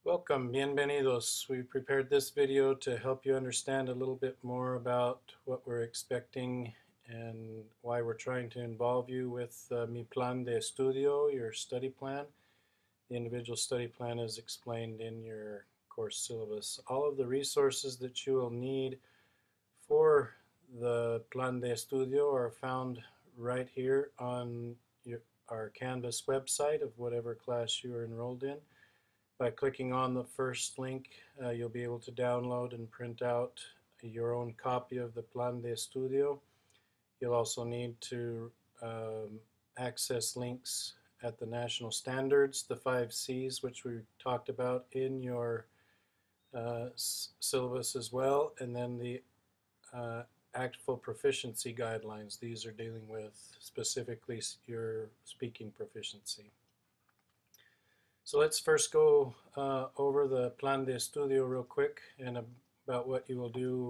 Welcome, bienvenidos. We prepared this video to help you understand a little bit more about what we're expecting and why we're trying to involve you with Mi Plan de Estudio, your study plan. The individual study plan is explained in your course syllabus. All of the resources that you will need for the Plan de Estudio are found right here on our Canvas website of whatever class you are enrolled in. By clicking on the first link, you'll be able to download and print out your own copy of the Plan de Estudio. You'll also need to access links at the national standards, the 5 C's, which we talked about in your syllabus as well, and then the actual proficiency guidelines. These are dealing with specifically your speaking proficiency. So let's first go over the Plan de Estudio real quick and about what you will do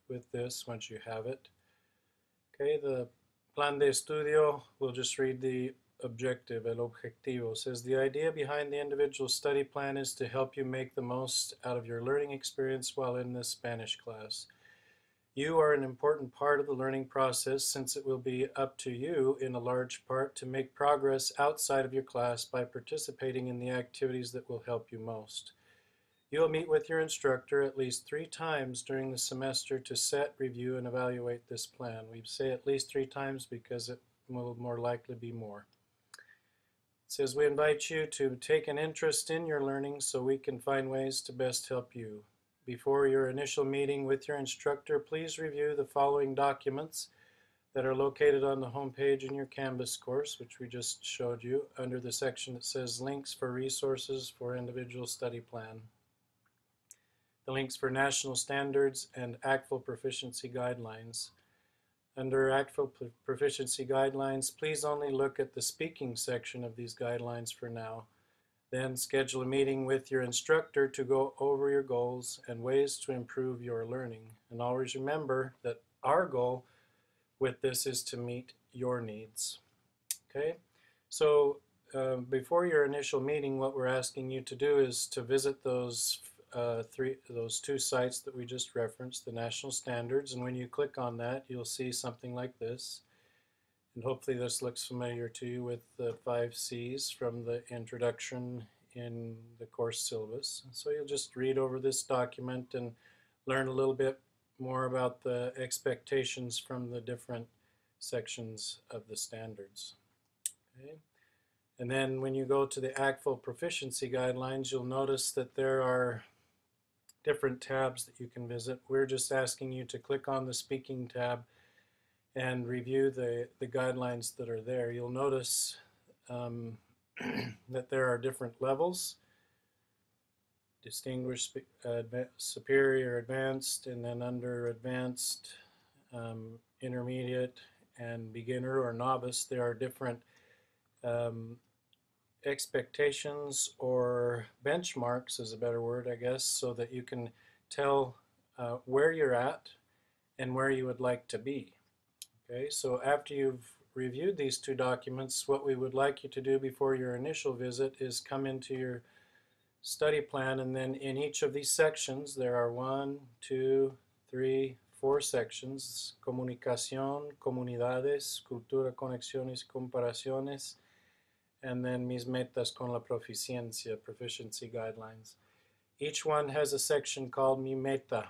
with this once you have it. Okay, the Plan de Estudio, we'll just read the objective, el objetivo. Says the idea behind the individual study plan is to help you make the most out of your learning experience while in this Spanish class. You are an important part of the learning process since it will be up to you in a large part to make progress outside of your class by participating in the activities that will help you most. You will meet with your instructor at least 3 times during the semester to set, review, and evaluate this plan. We say at least 3 times because it will more likely be more. It says we invite you to take an interest in your learning so we can find ways to best help you. Before your initial meeting with your instructor, please review the following documents that are located on the home page in your Canvas course, which we just showed you, under the section that says Links for Resources for Individual Study Plan. The links for National Standards and ACTFL Proficiency Guidelines. Under ACTFL Proficiency Guidelines, please only look at the speaking section of these guidelines for now. Then schedule a meeting with your instructor to go over your goals and ways to improve your learning. And always remember that our goal with this is to meet your needs. Okay, so before your initial meeting, what we're asking you to do is to visit those 2 sites that we just referenced, the national standards, and when you click on that, you'll see something like this. And hopefully this looks familiar to you with the 5 C's from the introduction in the course syllabus. So you'll just read over this document and learn a little bit more about the expectations from the different sections of the standards. Okay. And then when you go to the ACTFL Proficiency Guidelines, you'll notice that there are different tabs that you can visit. We're just asking you to click on the Speaking tab and review the guidelines that are there. You'll notice that there are different levels: distinguished, superior, advanced, and then under advanced, intermediate, and beginner or novice, there are different expectations or benchmarks is a better word, I guess, so that you can tell where you're at and where you would like to be. Okay, so after you've reviewed these 2 documents, what we would like you to do before your initial visit is come into your study plan, and then in each of these sections, there are 1, 2, 3, 4 sections: Comunicación, Comunidades, Cultura, Conexiones, Comparaciones, and then Mis Metas con la Proficiencia, Proficiency Guidelines. Each one has a section called Mi Meta.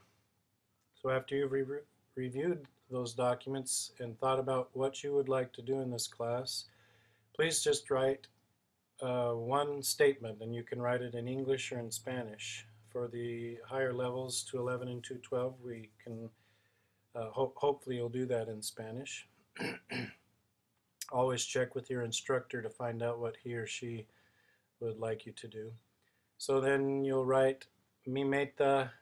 So after you've reviewed those documents and thought about what you would like to do in this class, please just write 1 statement, and you can write it in English or in Spanish. For the higher levels, 211 and 212, we can hopefully you'll do that in Spanish. Always check with your instructor to find out what he or she would like you to do. So then you'll write Mi meta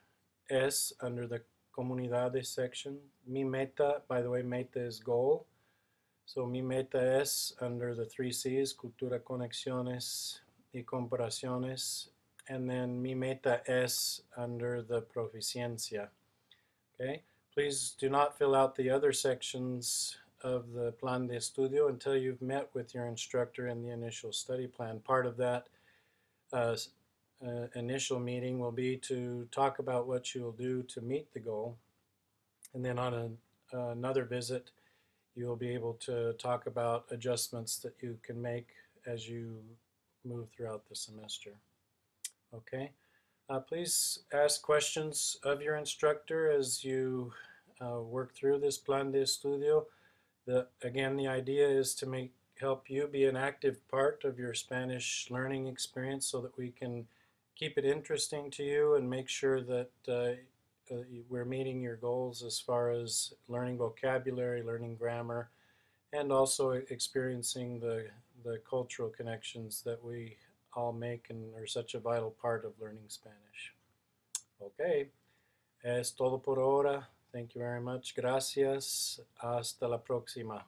es under the Comunidades section. Mi meta, by the way, meta is goal. So mi meta es under the 3 C's, Cultura, Conexiones, y Comparaciones. And then mi meta es under the Proficiencia. Okay? Please do not fill out the other sections of the Plan de Estudio until you've met with your instructor in the initial study plan. Part of that initial meeting will be to talk about what you will do to meet the goal. And then on another visit, you will be able to talk about adjustments that you can make as you move throughout the semester. Okay? Please ask questions of your instructor as you work through this plan de estudio. Again, the idea is to help you be an active part of your Spanish learning experience so that we can keep it interesting to you and make sure that we're meeting your goals as far as learning vocabulary, learning grammar, and also experiencing the cultural connections that we all make and are such a vital part of learning Spanish. Okay, es todo por ahora. Thank you very much. Gracias. Hasta la próxima.